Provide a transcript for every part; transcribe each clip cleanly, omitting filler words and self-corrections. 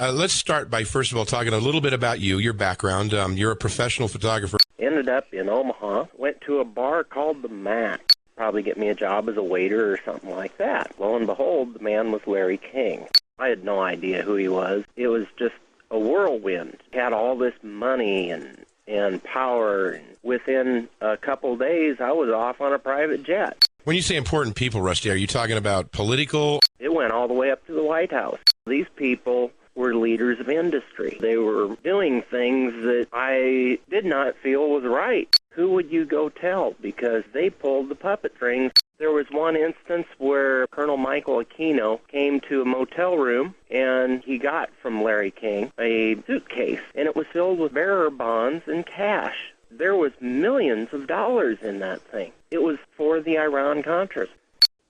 Let's start by, first of all, talking a little bit about you, your background. You're a professional photographer. Ended up in Omaha, went to a bar called the Mac. Probably get me a job as a waiter or something like that. Lo and behold, the man was Larry King. I had no idea who he was. It was just a whirlwind. He had all this money and power. And within a couple days, I was off on a private jet. When you say important people, Rusty, are you talking about political? It went all the way up to the White House. These people were leaders of industry. They were doing things that I did not feel was right. Who would you go tell? Because they pulled the puppet strings. There was one instance where Colonel Michael Aquino came to a motel room, and he got from Larry King a suitcase, and it was filled with bearer bonds and cash. There was millions of dollars in that thing. It was for the Iran-Contras.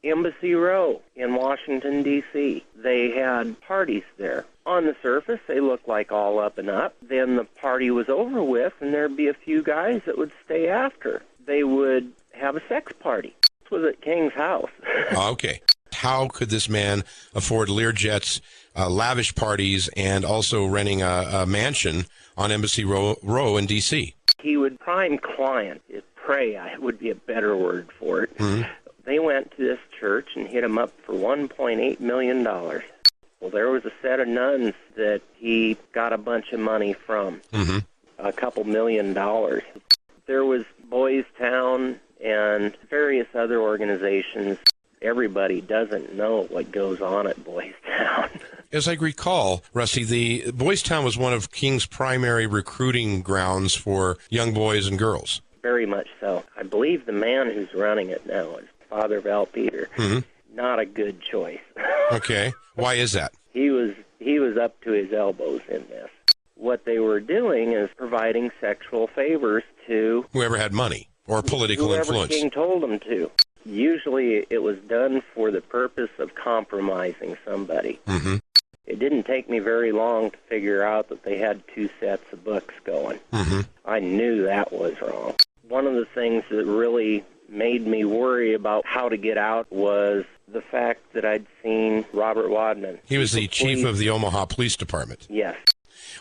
Embassy Row in Washington, D.C. They had parties there. On the surface, they looked like all up and up. Then the party was over with, and there'd be a few guys that would stay after. They would have a sex party. This was at King's house. Okay. How could this man afford Learjets, lavish parties, and also renting a mansion on Embassy Row in D.C.? He would prime client. Prey would be a better word for it. Mm-hmm. They went to this church and hit him up for $1.8 million. Well, there was a set of nuns that he got a bunch of money from, a couple $1 million. There was Boys Town and various other organizations. Everybody doesn't know what goes on at Boys Town. As I recall, Rusty, the Boys Town was one of King's primary recruiting grounds for young boys and girls. Very much so. I believe the man who's running it now is Father Val Peter. Not a good choice. Okay. Why is that? He was up to his elbows in this. What they were doing is providing sexual favors to whoever had money or political influence. Whoever King told them to. Usually it was done for the purpose of compromising somebody. It didn't take me very long to figure out that they had two sets of books going. I knew that was wrong. One of the things that really made me worry about how to get out was the fact that I'd seen Robert Wadman. He was the chief of the Omaha Police Department. Yes.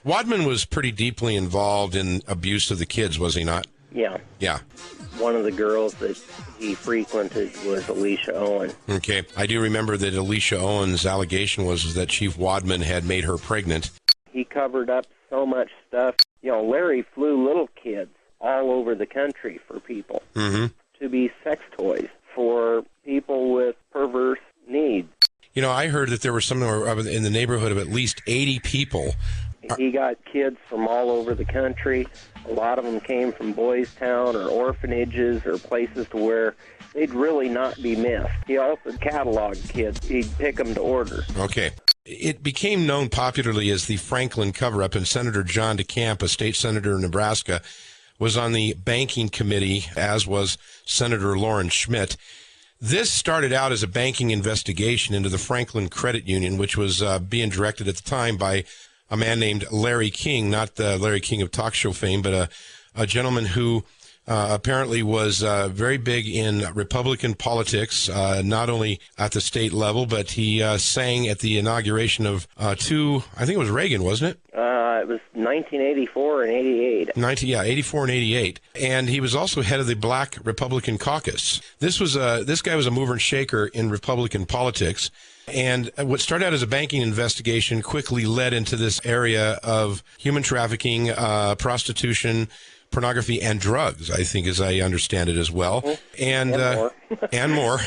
Wadman was pretty deeply involved in abuse of the kids, was he not? Yeah. Yeah. One of the girls that he frequented was Alicia Owen. Okay. I do remember that Alicia Owen's allegation was that Chief Wadman had made her pregnant. He covered up so much stuff. You know, Larry flew little kids all over the country for people to be sex toys for people with perverse needs. You know, I heard that there were somewhere in the neighborhood of at least 80 people. He got kids from all over the country. A lot of them came from Boys Town or orphanages or places to where they'd really not be missed. He also cataloged kids. He'd pick them to order. Okay. It became known popularly as the Franklin cover-up, and Senator John DeCamp, a state senator in Nebraska, was on the banking committee, as was Senator Lauren Schmidt. This started out as a banking investigation into the Franklin Credit Union, which was being directed at the time by a man named Larry King, not the Larry King of talk show fame, but a gentleman who apparently was very big in Republican politics, not only at the state level, but he sang at the inauguration of I think it was Reagan, wasn't it? It was 1984 and 88. 84 and 88. And he was also head of the Black Republican Caucus. This guy was a mover and shaker in Republican politics. And what started out as a banking investigation quickly led into this area of human trafficking, prostitution, pornography, and drugs, I think, as I understand it as well. And more. And more.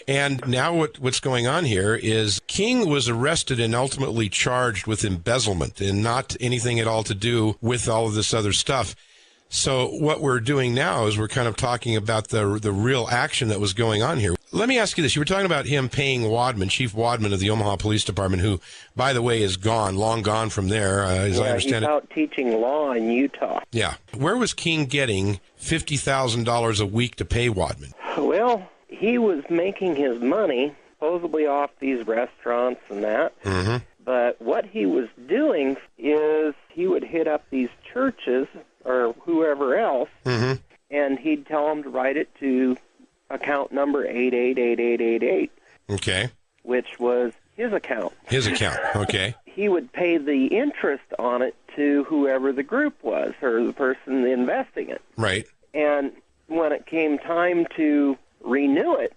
And now what's going on here is King was arrested and ultimately charged with embezzlement and not anything at all to do with all of this other stuff. So what we're doing now is we're kind of talking about the real action that was going on here. Let me ask you this. You were talking about him paying Wadman, Chief Wadman of the Omaha Police Department, who, by the way, is gone, long gone from there, as I understand he's out teaching law in Utah. Yeah. Where was King getting $50,000 a week to pay Wadman? Well, he was making his money supposedly off these restaurants and that. But what he was doing is he would hit up these churches or whoever else, and he'd tell them to write it to account number 888888. Okay. Which was his account. His account, okay. he would pay the interest on it to whoever the group was or the person investing it. Right. And when it came time to renew it,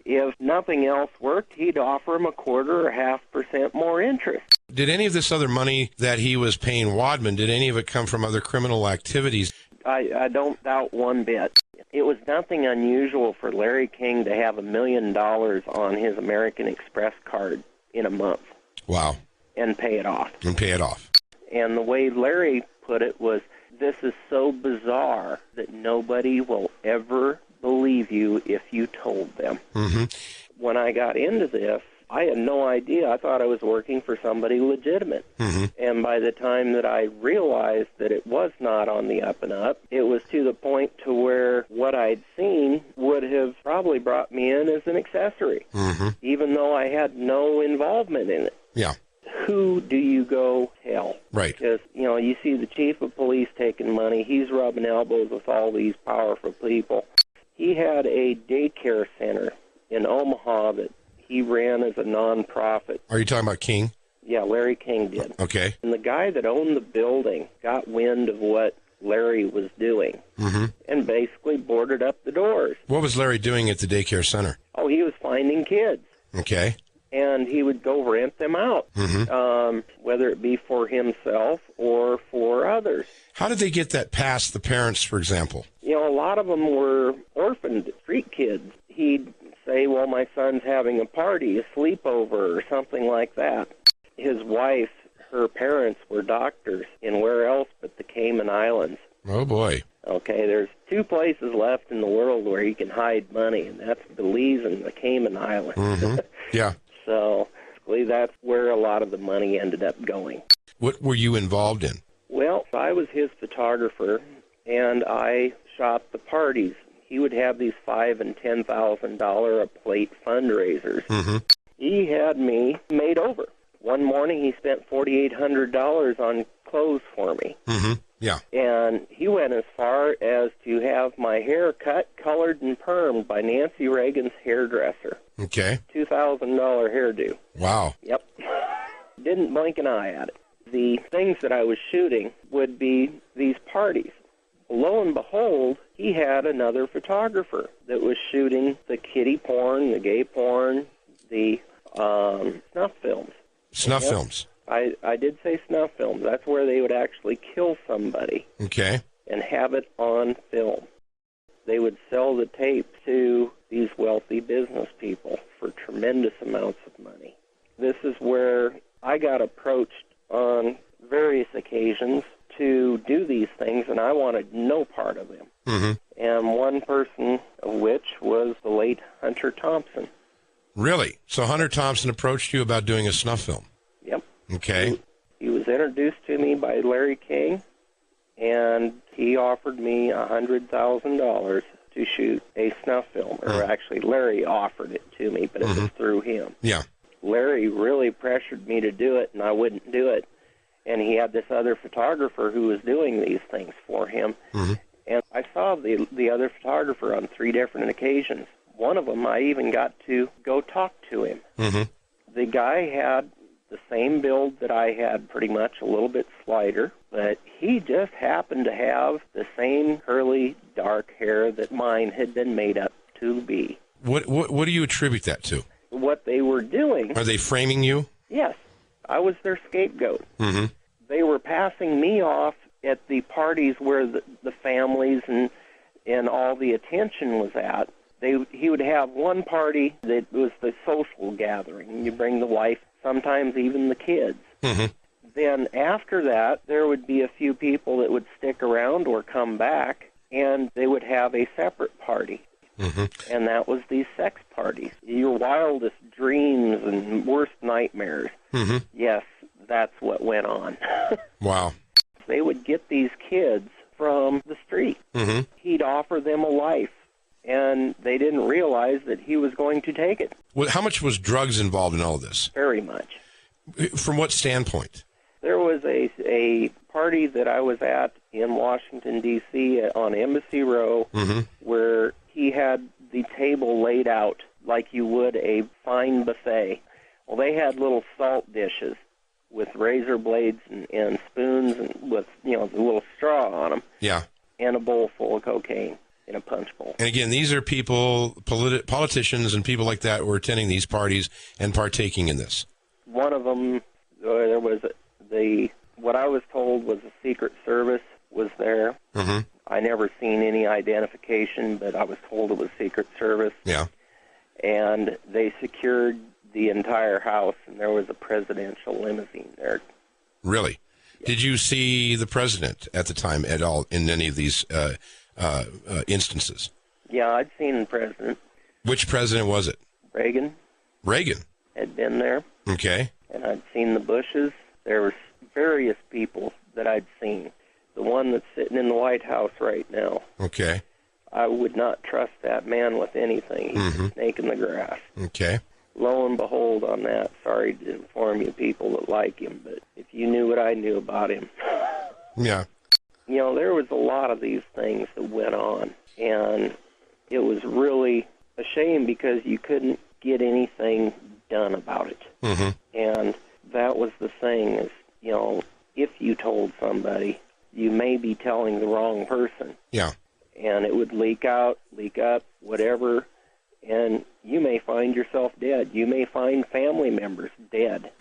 if nothing else worked, he'd offer him 1/4 or 0.5% more interest. Did any of this other money that he was paying Wadman, did any of it come from other criminal activities? I don't doubt one bit. It was nothing unusual for Larry King to have $1 million on his American Express card in a month. Wow. And pay it off. And pay it off. And the way Larry put it was, this is so bizarre that nobody will ever believe you if you told them. Mm-hmm. When I got into this, I had no idea. I thought I was working for somebody legitimate. Mm-hmm. And by the time that I realized that it was not on the up and up, it was to the point to where what I'd seen would have probably brought me in as an accessory, even though I had no involvement in it. Yeah. Who do you go tell? Right. Because, you see the chief of police taking money. He's rubbing elbows with all these powerful people. He had a daycare center in Omaha that he ran as a nonprofit. Are you talking about King? Yeah, Larry King did. Okay. And the guy that owned the building got wind of what Larry was doing and basically boarded up the doors. What was Larry doing at the daycare center? Oh, he was finding kids. Okay. And he would go rent them out, whether it be for himself or for others. How did they get that past the parents, for example? A lot of them were orphaned street kids. He'd say, well, my son's having a party, a sleepover, or something like that. His wife, her parents were doctors in where else but the Cayman Islands. Oh, boy. Okay, there's 2 places left in the world where you can hide money, and that's Belize and the Cayman Islands. Yeah. So basically that's where a lot of the money ended up going. What were you involved in? Well, I was his photographer, and I shot the parties. He would have these $5,000 and $10,000 a plate fundraisers. He had me made over. One morning he spent $4,800 on clothes for me. Yeah. And he went as far as to have my hair cut, colored, and permed by Nancy Reagan's hairdresser. Okay. $2,000 hairdo. Wow. Yep. Didn't blink an eye at it. The things that I was shooting would be these parties. Lo and behold, he had another photographer that was shooting the kiddie porn, the gay porn, the snuff films. Snuff films. I did say snuff films. That's where they would actually kill somebody. Okay. And have it on film. They would sell the tapes to these wealthy business people for tremendous amounts of money. This is where I got approached on various occasions to do these things, and I wanted no part of them. And one person of which was the late Hunter Thompson. Really? So Hunter Thompson approached you about doing a snuff film? Yep. Okay. He was introduced to me by Larry King, and he offered me $100,000 to shoot a snuff film. Or actually, Larry offered it to me, but it was through him. Yeah. Larry really pressured me to do it, and I wouldn't do it. And he had this other photographer who was doing these things for him. And I saw the other photographer on 3 different occasions. One of them, I even got to go talk to him. The guy had the same build that I had, pretty much, a little bit slighter, but he just happened to have the same curly, dark hair that mine had been made up to be. What do you attribute that to? What they were doing... Are they framing you? Yes. I was their scapegoat. They were passing me off at the parties where the families and all the attention was at. He would have one party that was the social gathering. You bring the wife, sometimes even the kids. Then after that, there would be a few people that would stick around or come back, and they would have a separate party. And that was these sex parties. Your wildest dreams and worst nightmares. Yes, that's what went on. Wow. They would get these kids from the street. He'd offer them a life, and they didn't realize that he was going to take it. Well, how much was drugs involved in all of this? Very much. From what standpoint? There was a party that I was at in Washington, D.C. on Embassy Row where he had the table laid out like you would a fine buffet. Well, they had little salt dishes, with razor blades and spoons and with, the little straw on them. Yeah. And a bowl full of cocaine in a punch bowl. And again, these are people, politicians and people like that who are attending these parties and partaking in this. One of them, there was what I was told was the Secret Service was there. Mm-hmm. I never seen any identification, but I was told it was Secret Service. Yeah. And they secured the entire house, and there was a presidential limousine there. Really? Yeah. Did you see the president at the time at all in any of these instances? Yeah, I'd seen the president. Which president was it? Reagan. Reagan? Had been there. Okay. And I'd seen the Bushes. There were various people that I'd seen. The one that's sitting in the White House right now. Okay. I would not trust that man with anything. He's a snake in the grass. Okay. Lo and behold on that, sorry to inform you people that like him, but if you knew what I knew about him. Yeah. There was a lot of these things that went on, and it was really a shame because you couldn't get anything done about it. Mm-hmm. And that was the thing is, if you told somebody, you may be telling the wrong person. Yeah. And it would leak out, leak up, whatever, and you may find yourself dead. You may find family members dead,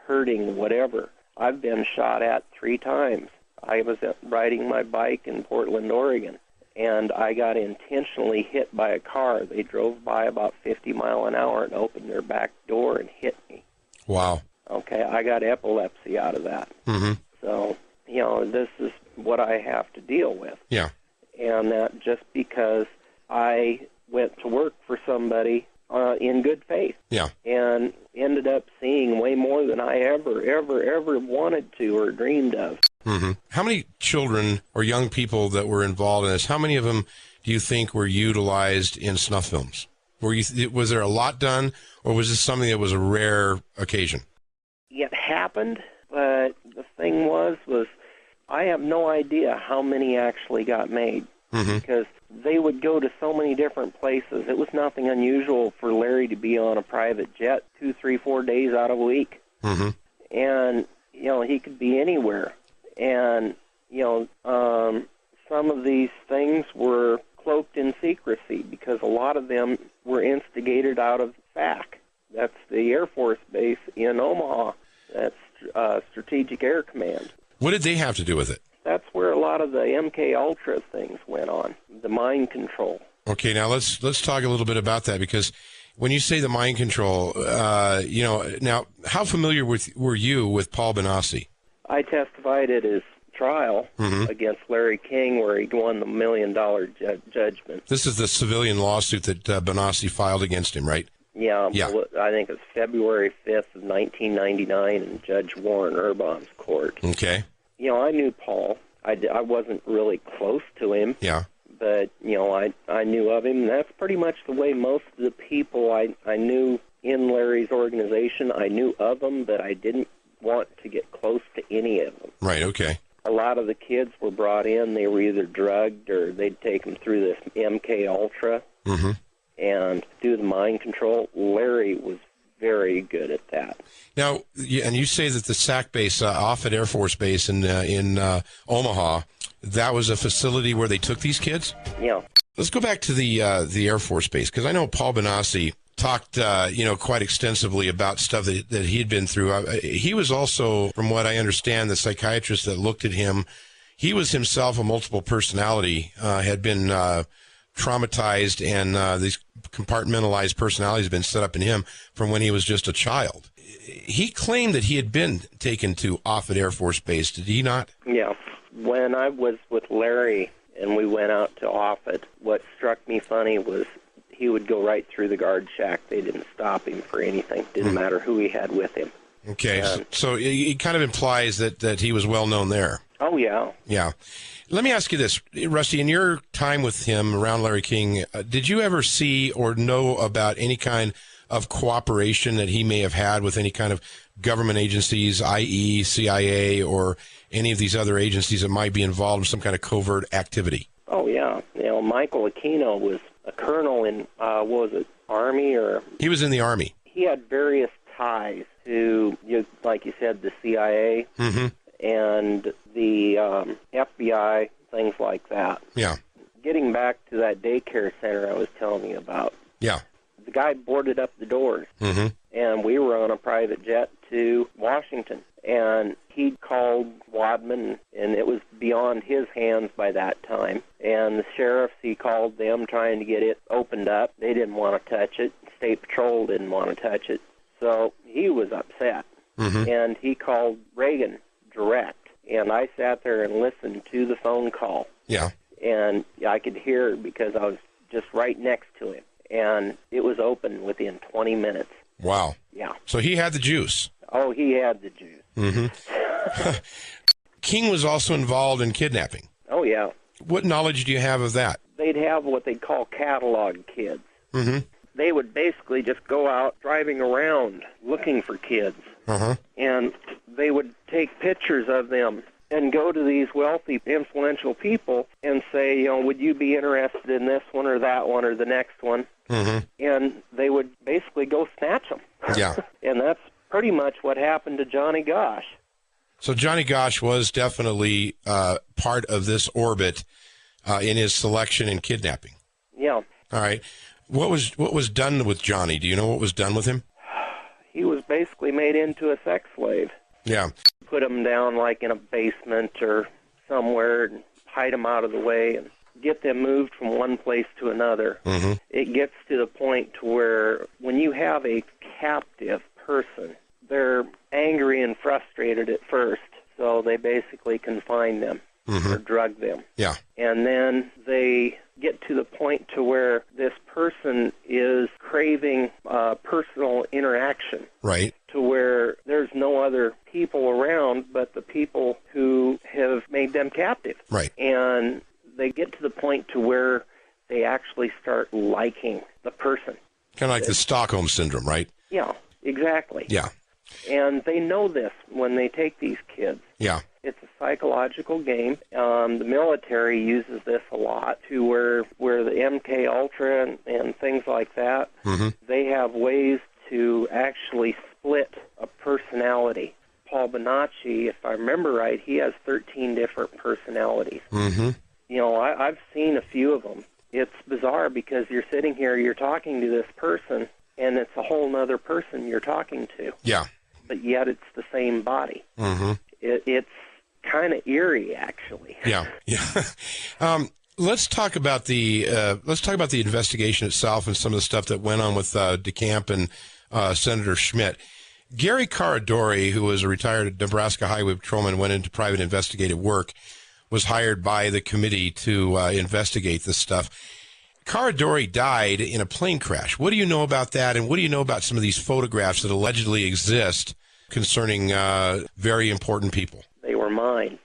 hurting, whatever. I've been shot at 3 times. I was riding my bike in Portland, Oregon, and I got intentionally hit by a car. They drove by about 50 miles an hour and opened their back door and hit me. Wow. Okay, I got epilepsy out of that. Mm-hmm. So, this is what I have to deal with. Yeah. And that just because I went to work for somebody in good faith. Yeah. And ended up seeing way more than I ever wanted to or dreamed of. Mm-hmm. How many children or young people that were involved in this, how many of them do you think were utilized in snuff films? Was there a lot done, or was this something that was a rare occasion? It happened, but the thing was I have no idea how many actually got made. Because they would go to so many different places. It was nothing unusual for Larry to be on a private jet 2, 3, 4 days out of a week. And, he could be anywhere. And, some of these things were cloaked in secrecy because a lot of them were instigated out of SAC. That's the Air Force Base in Omaha. That's Strategic Air Command. What did they have to do with it? That's where a lot of the MK Ultra things went on, the mind control. Okay, now let's talk a little bit about that, because when you say the mind control, now how familiar were you with Paul Benassi? I testified at his trial against Larry King, where he won the $1 million judgment. This is the civilian lawsuit that Benassi filed against him, right? Yeah. I think it's February 5th of 1999 in Judge Warren Urban's court. Okay. I knew Paul. I wasn't really close to him. Yeah. But, I knew of him. And that's pretty much the way most of the people I knew in Larry's organization, I knew of them, but I didn't want to get close to any of them. Right, okay. A lot of the kids were brought in. They were either drugged or they'd take them through this MK Ultra and do the mind control. Larry was very good at that. Now, and you say that the SAC base, Offutt Air Force Base in Omaha, that was a facility where they took these kids? Yeah. Let's go back to the Air Force Base, because I know Paul Benassi talked, quite extensively about stuff that he had been through. He was also, from what I understand, the psychiatrist that looked at him. He was himself a multiple personality, had been traumatized, and these compartmentalized personalities had been set up in him from when he was just a child. He claimed that he had been taken to Offutt Air Force Base, did he not? Yeah. When I was with Larry and we went out to Offutt, what struck me funny was he would go right through the guard shack. They didn't stop him for anything. Didn't matter who he had with him. Okay, so it kind of implies that he was well known there. Oh, yeah. Yeah. Let me ask you this, Rusty, in your time with him around Larry King, did you ever see or know about any kind of cooperation that he may have had with any kind of government agencies, i.e. CIA, or any of these other agencies that might be involved in some kind of covert activity? Oh, yeah. Michael Aquino was a colonel in, Army or... He was in the Army. He had various ties to, like you said, the CIA and the FBI, things like that. Yeah. Getting back to that daycare center I was telling you about. Yeah. The guy boarded up the doors, and we were on a private jet to Washington. And he called Wadman, and it was beyond his hands by that time. And the sheriffs, he called them trying to get it opened up. They didn't want to touch it. State Patrol didn't want to touch it. So he was upset. And he called Reagan direct. And I sat there and listened to the phone call. Yeah. And I could hear it because I was just right next to him. And it was open within 20 minutes. Wow. Yeah. So he had the juice. Oh, he had the juice. King was also involved in kidnapping. Oh, yeah. What knowledge do you have of that? They'd have what they'd call catalog kids. They would basically just go out driving around looking for kids. And they would take pictures of them and go to these wealthy, influential people and say, would you be interested in this one or that one or the next one? And they would basically go snatch them. Yeah. And that's pretty much what happened to Johnny Gosch. So Johnny Gosch was definitely part of this orbit in his selection and kidnapping. Yeah. All right. What was done with Johnny? Do you know what was done with him? He was basically made into a sex slave. Yeah. Put him down like in a basement or somewhere and hide him out of the way and get them moved from one place to another. It gets to the point to where when you have a captive person, they're angry and frustrated at first, so they basically confine them or drug them. Yeah. And then they get to the point to where this person is craving personal interaction. Right. To where there's no other people around but the people who have made them captive. Right. And they get to the point to where they actually start liking the person. Kind of like the Stockholm Syndrome, right? Yeah, exactly. Yeah. And they know this when they take these kids. Yeah. It's a psychological game. The military uses this a lot to where the MK Ultra and things like that, they have ways to actually split a personality. Paul Bonacci, if I remember right, he has 13 different personalities. I've seen a few of them. It's bizarre because you're sitting here, you're talking to this person, and it's a whole other person you're talking to. Yeah. But yet it's the same body. It's kind of eerie, actually. Yeah. Let's talk about the investigation itself and some of the stuff that went on with DeCamp and Senator Schmidt. Gary Caradori, who was a retired Nebraska highway patrolman, went into private investigative work, was hired by the committee to investigate this stuff. Caradori died in a plane crash. What do you know about that, and what do you know about some of these photographs that allegedly exist concerning very important people? They were mine.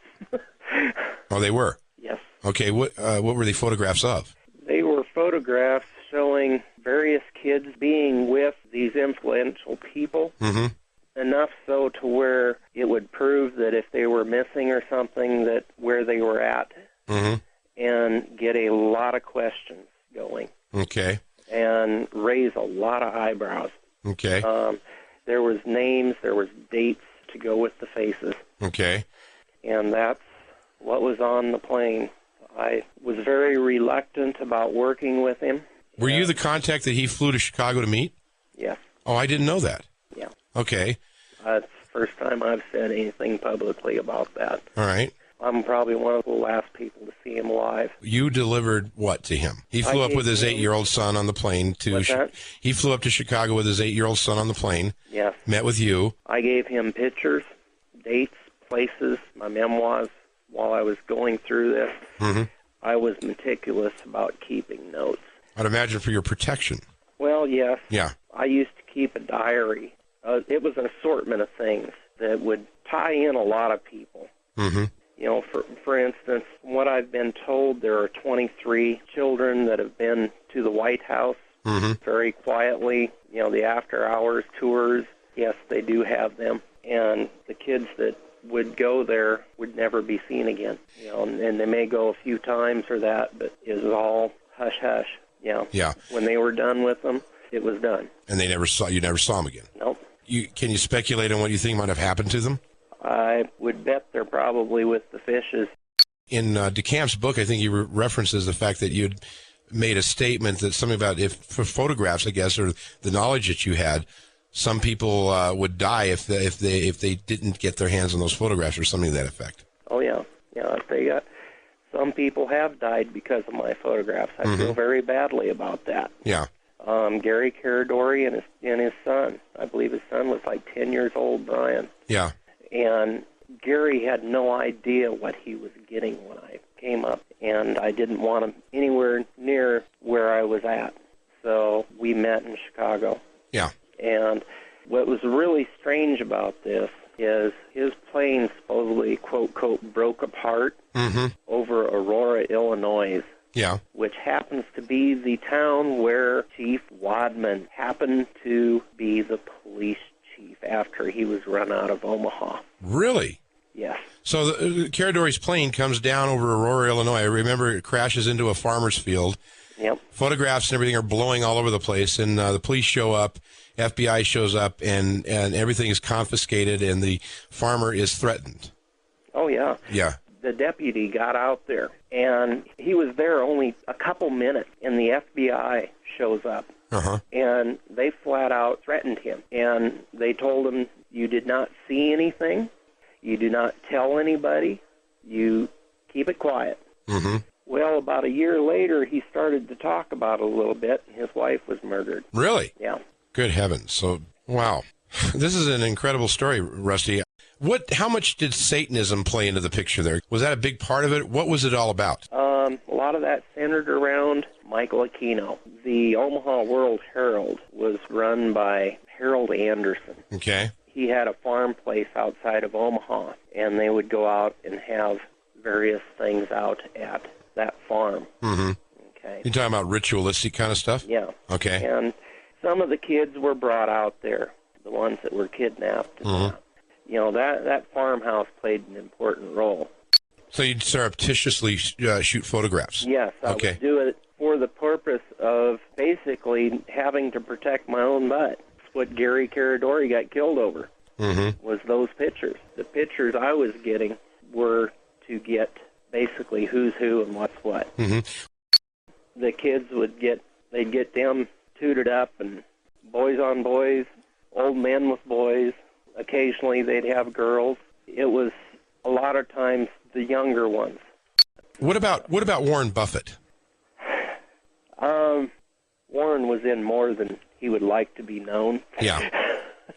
Oh, they were? Yes. Okay, what were they photographs of? They were photographs showing various kids being with these influential people, enough so to where it would prove that if they were missing or something, that where they were at, and get a lot of questions going. Okay. And raise a lot of eyebrows. Okay. There was names, there was dates to go with the faces. Okay. And that's what was on the plane. I was very reluctant about working with him. Were you the contact that he flew to Chicago to meet? Yes. Oh, I didn't know that. Yeah. Okay. It's the first time I've said anything publicly about that. All right. I'm probably one of the last people to see him live. You delivered what to him? He flew up with his 8-year-old son on the plane to. He flew up to Chicago with his 8-year-old son on the plane. Yes. Met with you. I gave him pictures, dates, places, my memoirs. While I was going through this, I was meticulous about keeping notes. I'd imagine for your protection. Well, yes. Yeah. I used to keep a diary. It was an assortment of things that would tie in a lot of people. For instance, from what I've been told, there are 23 children that have been to the White House very quietly. The after-hours tours, yes, they do have them. And the kids that would go there would never be seen again. And they may go a few times or that, but it was all hush-hush. Yeah. When they were done with them, it was done. And you never saw them again. Nope. Can you speculate on what you think might have happened to them? I would bet they're probably with the fishes. In DeCamp's book, I think he references the fact that you'd made a statement that something about if for photographs, I guess, or the knowledge that you had, some people would die if they didn't get their hands on those photographs or something to that effect. Oh yeah, yeah. Some people have died because of my photographs. I feel very badly about that. Yeah. Gary Caradori and his son. I believe his son was like 10 years old, Brian. Yeah. And Gary had no idea what he was getting when I came up, and I didn't want him anywhere near where I was at. So we met in Chicago. Yeah. And what was really strange about this is his plane supposedly, quote, broke apart over Aurora, Illinois. Yeah. Which happens to be the town where Chief Wadman happened to be the police chief after he was run out of Omaha. Really? Yes. So Caradori's plane comes down over Aurora, Illinois. I remember it crashes into a farmer's field. Yep. Photographs and everything are blowing all over the place, and the police show up, FBI shows up, and everything is confiscated, and the farmer is threatened. Oh, yeah. Yeah. The deputy got out there, and he was there only a couple minutes, and the FBI shows up. And they flat out threatened him. And they told him, you did not see anything, you do not tell anybody, you keep it quiet. Well, about a year later, he started to talk about it a little bit, and his wife was murdered. Really? Yeah. Good heavens. So, wow. This is an incredible story, Rusty. How much did Satanism play into the picture there? Was that a big part of it? What was it all about? A lot of that centered around Michael Aquino. The Omaha World Herald was run by Harold Anderson. Okay. He had a farm place outside of Omaha, and they would go out and have various things out at that farm. Okay. You're talking about ritualistic kind of stuff? Yeah. Okay. And some of the kids were brought out there, the ones that were kidnapped. You know, that farmhouse played an important role. So you'd surreptitiously shoot photographs? Yes, I would do it for the purpose of basically having to protect my own butt. That's what Gary Caradori got killed over, was those pictures. The pictures I was getting were to get basically who's who and what's what. The kids they'd get them tooted up, and boys on boys, old men with boys. Occasionally they'd have girls. It was a lot of times the younger ones. What about Warren Buffett? Warren was in more than he would like to be known. Yeah.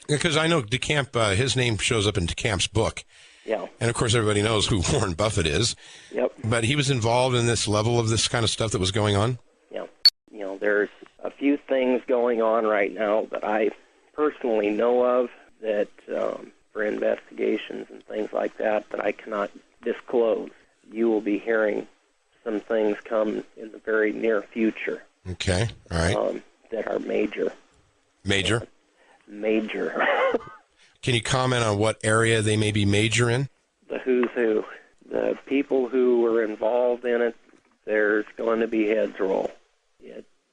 Because I know DeCamp, his name shows up in DeCamp's book. Yeah. And, of course, everybody knows who Warren Buffett is. Yep. But he was involved in this level of this kind of stuff that was going on? Yeah. You know, there's a few things going on right now that I personally know of that for investigations and things like that I cannot disclose. You will be hearing some things come in the very near future. Okay, all right. That are major. Major? Major. Can you comment on what area they may be major in? The who's who. The people who were involved in it, there's going to be heads roll.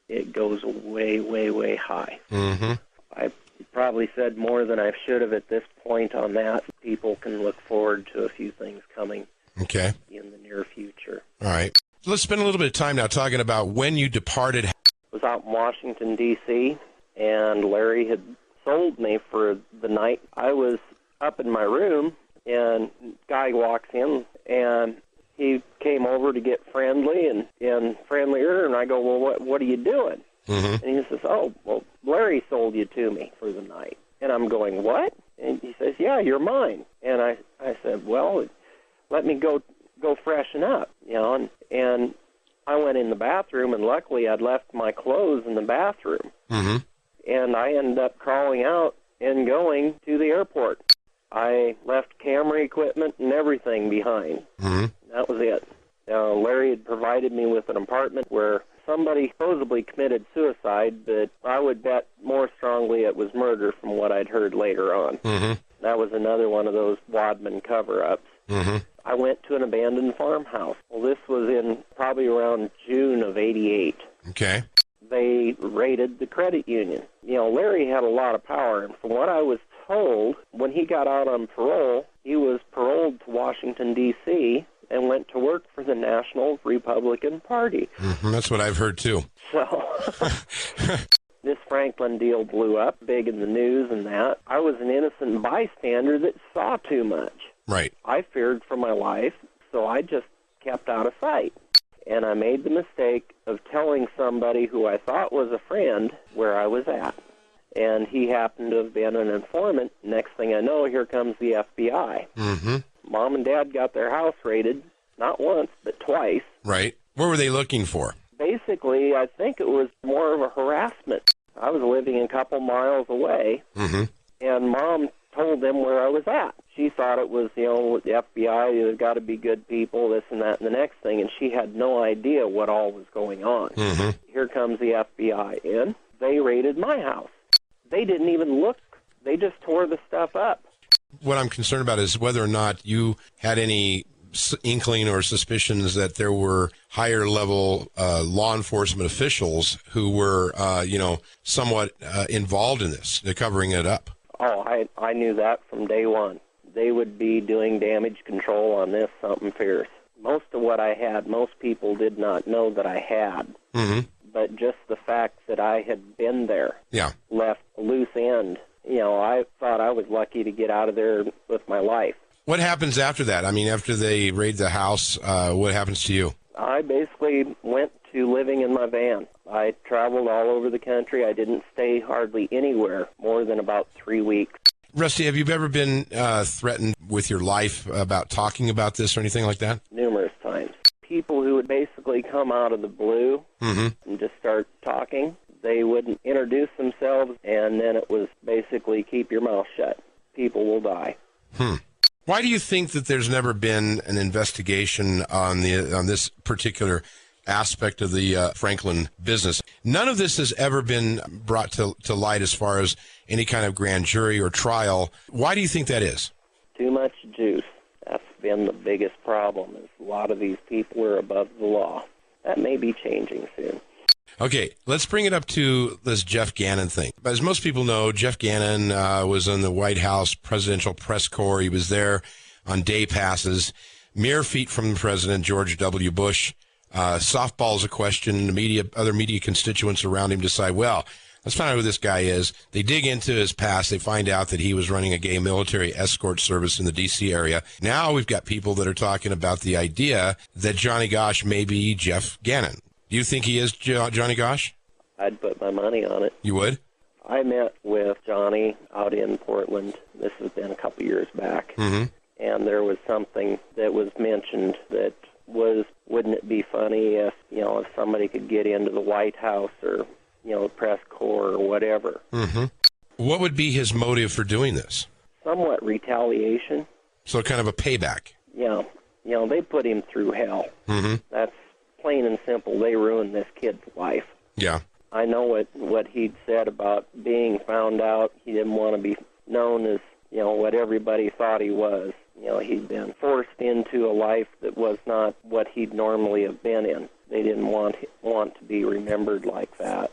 It goes way, way, way high. I probably said more than I should have at this point on that. People can look forward to a few things coming in the near future. All right. Let's spend a little bit of time now talking about when you departed. I was out in Washington, D.C., and Larry had sold me for the night. I was up in my room, and a guy walks in, and he came over to get friendly and friendlier, and I go, well, what are you doing? And he says, oh, well, Larry sold you to me for the night. And I'm going, what? And he says, yeah, you're mine. And I said, well, let me go freshen up, you know. And I went in the bathroom, and luckily I'd left my clothes in the bathroom. And I ended up crawling out and going to the airport. I left camera equipment and everything behind. That was it. Larry had provided me with an apartment where somebody supposedly committed suicide, but I would bet more strongly it was murder from what I'd heard later on. That was another one of those Wadman cover-ups. I went to an abandoned farmhouse. Well, this was in probably around June of '88. Okay. they raided the credit union. Larry had a lot of power, and from what I was told, when he got out on parole, he was paroled to Washington, D.C., and went to work for the National Republican Party. That's what I've heard, too. So this Franklin deal blew up big in the news and that. I was an innocent bystander that saw too much. Right. I feared for my life, so I just kept out of sight. And I made the mistake of telling somebody who I thought was a friend where I was at. And he happened to have been an informant. Next thing I know, here comes the FBI. Mom and Dad got their house raided, not once, but twice. Right. What were they looking for? Basically, I think it was more of a harassment. I was living a couple miles away, and Mom told them where I was at. She thought it was, the FBI, there's got to be good people, this and that and the next thing, and she had no idea what all was going on. Here comes the FBI in. They raided my house. They didn't even look. They just tore the stuff up. What I'm concerned about is whether or not you had any inkling or suspicions that there were higher level law enforcement officials who were, somewhat involved in this. They're covering it up. Oh, I knew that from day one. They would be doing damage control on this, something fierce. Most of what I had, most people did not know that I had. But just the fact that I had been there left a loose end. I thought I was lucky to get out of there with my life. What happens after that? I mean, after they raid the house, what happens to you? I basically went to living in my van. I traveled all over the country. I didn't stay hardly anywhere more than about 3 weeks. Rusty, have you ever been threatened with your life about talking about this or anything like that? Numerous times. People who would basically come out of the blue and just start talking. They wouldn't introduce themselves, and then it was basically keep your mouth shut. People will die. Why do you think that there's never been an investigation on this particular aspect of the Franklin business? None of this has ever been brought to light as far as any kind of grand jury or trial. Why do you think that is? Too much juice. That's been the biggest problem, is a lot of these people are above the law. That may be changing soon. Okay, let's bring it up to this Jeff Gannon thing. As most people know, Jeff Gannon was in the White House Presidential Press Corps. He was there on day passes, mere feet from the president, George W. Bush. Softball's a question. Other media constituents around him decide, well, let's find out who this guy is. They dig into his past. They find out that he was running a gay military escort service in the D.C. area. Now we've got people that are talking about the idea that Johnny Gosch may be Jeff Gannon. Do you think he is Johnny Gosch? I'd put my money on it. You would? I met with Johnny out in Portland. This has been a couple years back. And there was something that was mentioned that was, wouldn't it be funny if somebody could get into the White House or, the press corps or whatever. What would be his motive for doing this? Somewhat retaliation. So kind of a payback. Yeah. They put him through hell. That's plain and simple. They ruined this kid's life. Yeah. I know what he'd said about being found out. He didn't want to be known as, what everybody thought he was. He'd been forced into a life that was not what he'd normally have been in. They didn't want to be remembered like that.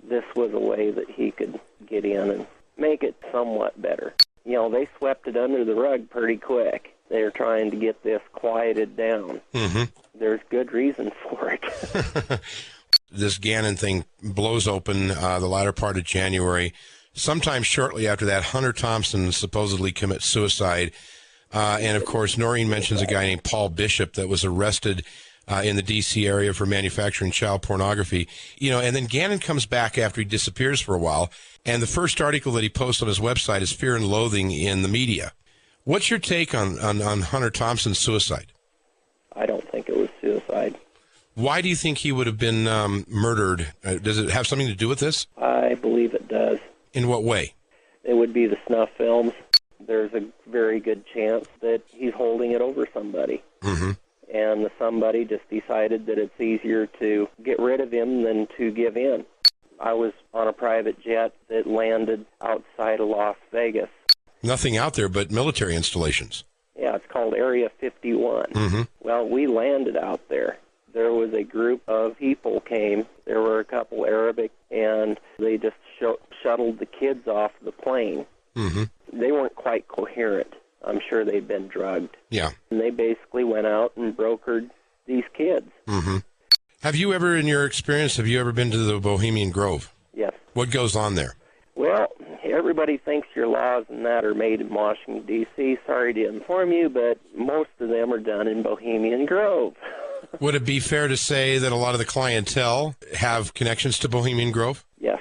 This was a way that he could get in and make it somewhat better. They swept it under the rug pretty quick. They're trying to get this quieted down. There's good reason for it. This Gannon thing blows open the latter part of January. Sometime shortly after that, Hunter Thompson supposedly commits suicide. And, of course, Noreen mentions a guy named Paul Bishop that was arrested in the D.C. area for manufacturing child pornography. And then Gannon comes back after he disappears for a while. And the first article that he posts on his website is Fear and Loathing in the Media. What's your take on Hunter Thompson's suicide? I don't think it was suicide. Why do you think he would have been murdered? Does it have something to do with this? I believe it does. In what way? It would be the snuff films. There's a very good chance that he's holding it over somebody. And the somebody just decided that it's easier to get rid of him than to give in. I was on a private jet that landed outside of Las Vegas. Nothing out there but military installations. Yeah, it's called Area 51. Well, we landed out there. there was a group of people came. There were a couple Arabic, and they just shuttled the kids off the plane. Mm-hmm. They weren't quite coherent. I'm sure they'd been drugged. Yeah. And they basically went out and brokered these kids. Mm-hmm. Have you ever, in your experience, been to the Bohemian Grove? Yes. What goes on there? Well, everybody thinks your laws and that are made in Washington, D.C. Sorry to inform you, but most of them are done in Bohemian Grove. Would it be fair to say that a lot of the clientele have connections to Bohemian Grove? Yes,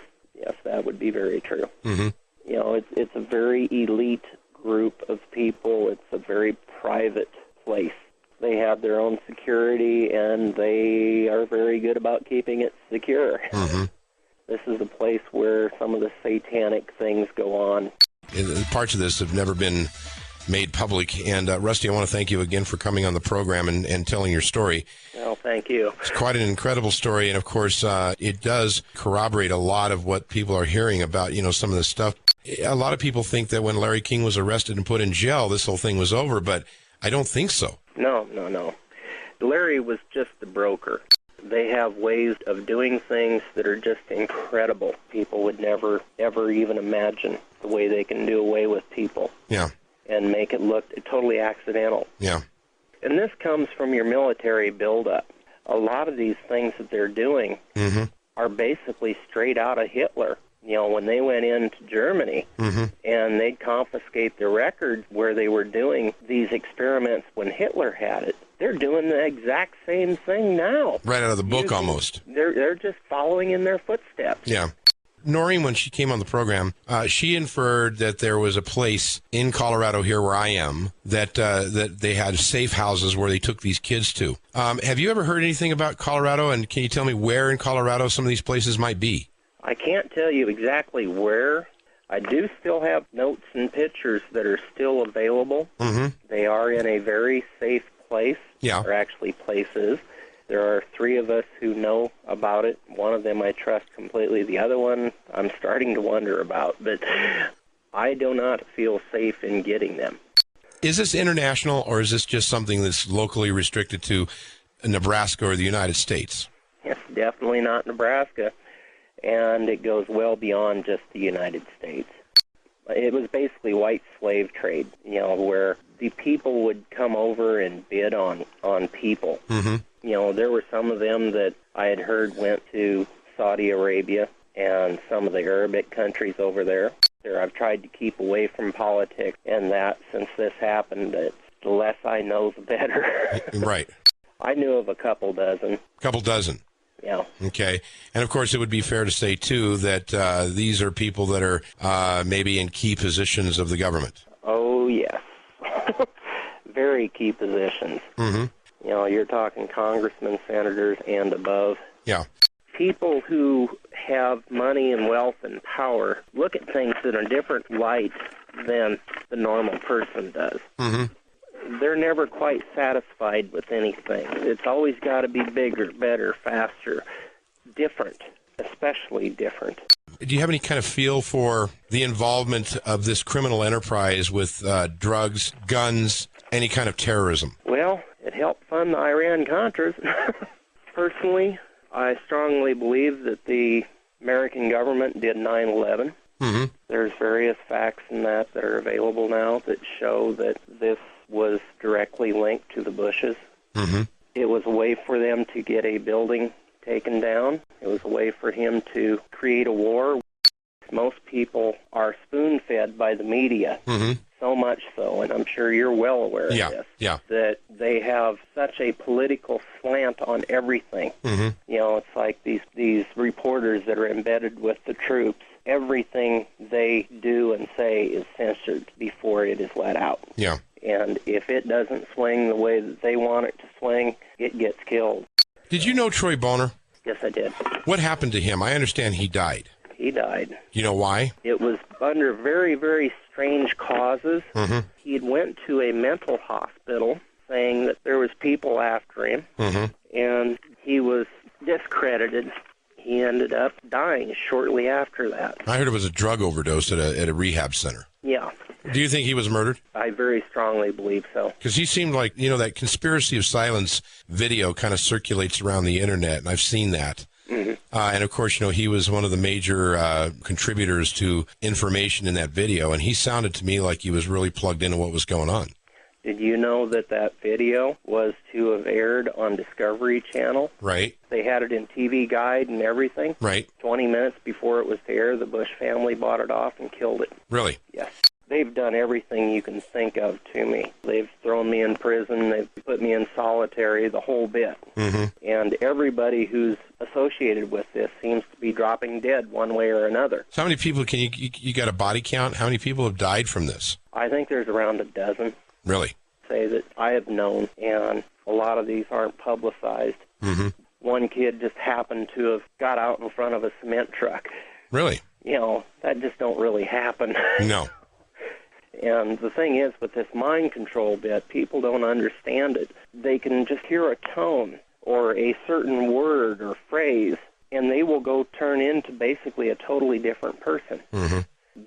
that would be very true. Mm-hmm. You know, it's a very elite group of people. It's a very private place. They have their own security, and they are very good about keeping it secure. Mm-hmm. This is a place where some of the satanic things go on. Parts of this have never been made public. And Rusty, I want to thank you again for coming on the program and telling your story. Well, thank you. It's quite an incredible story. And, of course, it does corroborate a lot of what people are hearing about, some of this stuff. A lot of people think that when Larry King was arrested and put in jail, this whole thing was over. But I don't think so. No. Larry was just the broker. They have ways of doing things that are just incredible. People would never, ever even imagine the way they can do away with people. Yeah. And make it look totally accidental. Yeah. And this comes from your military buildup. A lot of these things that they're doing mm-hmm. are basically straight out of Hitler. When they went into Germany mm-hmm. and they'd confiscate the records where they were doing these experiments when Hitler had it, they're doing the exact same thing now. Right out of the book, almost. They're just following in their footsteps. Yeah. Noreen, when she came on the program, she inferred that there was a place in Colorado here where I am that they had safe houses where they took these kids to. Have you ever heard anything about Colorado, and can you tell me where in Colorado some of these places might be? I can't tell you exactly where. I do still have notes and pictures that are still available. Mm-hmm. They are in a very safe place, yeah. or actually places. There are 3 of us who know about it. One of them I trust completely. The other one I'm starting to wonder about, but I do not feel safe in getting them. Is this international, or is this just something that's locally restricted to Nebraska or the United States? It's definitely not Nebraska, and it goes well beyond just the United States. It was basically white slave trade, where the people would come over and bid on people. Mm-hmm. There were some of them that I had heard went to Saudi Arabia and some of the Arabic countries over there. I've tried to keep away from politics and that since this happened. The less I know, the better. Right. I knew of a couple dozen. Couple dozen. Yeah. Okay. And, of course, it would be fair to say, too, that these are people that are maybe in key positions of the government. Oh, yes. Very key positions. Mm-hmm. You're talking congressmen, senators, and above. Yeah. People who have money and wealth and power look at things in a different light than the normal person does. Mm-hmm. They're never quite satisfied with anything. It's always got to be bigger, better, faster, different, especially different. Do you have any kind of feel for the involvement of this criminal enterprise with drugs, guns, any kind of terrorism? Well, it helped fund the Iran-Contras. Personally, I strongly believe that the American government did 9/11. Mm-hmm. There's various facts in that are available now that show that this was directly linked to the Bushes. Mm-hmm. It was a way for them to get a building taken down. It was a way for him to create a war. Most people are spoon-fed by the media, mm-hmm. so much so, and I'm sure you're well aware of this, that they have such a political slant on everything. Mm-hmm. It's like these reporters that are embedded with the troops. Everything they do and say is censored before it is let out. Yeah. And if it doesn't swing the way that they want it to swing, it gets killed. Did you know Troy Boner? Yes, I did. What happened to him? I understand he died. He died. You know why? It was under very, very strange causes. Mm-hmm. He went to a mental hospital saying that there was people after him, mm-hmm. and he was discredited. He ended up dying shortly after that. I heard it was a drug overdose at a rehab center. Yeah. Do you think he was murdered? I very strongly believe so. Because he seemed like, that conspiracy of silence video kind of circulates around the internet, and I've seen that. Mm-hmm. And of course, he was one of the major contributors to information in that video, and he sounded to me like he was really plugged into what was going on. Did you know that video was to have aired on Discovery Channel? Right. They had it in TV Guide and everything. Right. 20 minutes before it was to air, the Bush family bought it off and killed it. Really? Yes. They've done everything you can think of to me. They've thrown me in prison. They've put me in solitary, the whole bit. Mm-hmm. And everybody who's associated with this seems to be dropping dead one way or another. So how many people you got a body count? How many people have died from this? I think there's around a dozen. Really? Say that I have known, and a lot of these aren't publicized. Mm-hmm. One kid just happened to have got out in front of a cement truck. Really? That just don't really happen. No. And the thing is, with this mind control bit, people don't understand it. They can just hear a tone or a certain word or phrase, and they will go turn into basically a totally different person. Mm-hmm.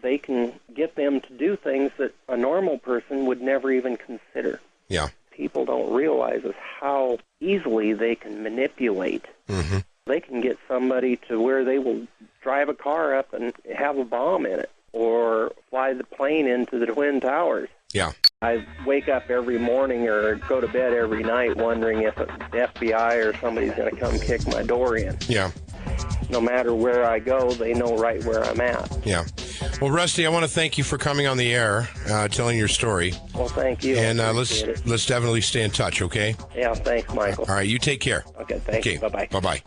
They can get them to do things that a normal person would never even consider. Yeah. People don't realize is how easily they can manipulate. Mm-hmm. They can get somebody to where they will drive a car up and have a bomb in it, or fly the plane into the Twin Towers. Yeah. I wake up every morning or go to bed every night wondering if the FBI or somebody's going to come kick my door in. Yeah. No matter where I go, they know right where I'm at. Yeah. Well, Rusty, I want to thank you for coming on the air, telling your story. Well, thank you. And let's definitely stay in touch, okay? Yeah, thanks, Michael. All right, you take care. Okay, thanks. Okay, Bye-bye. Bye-bye.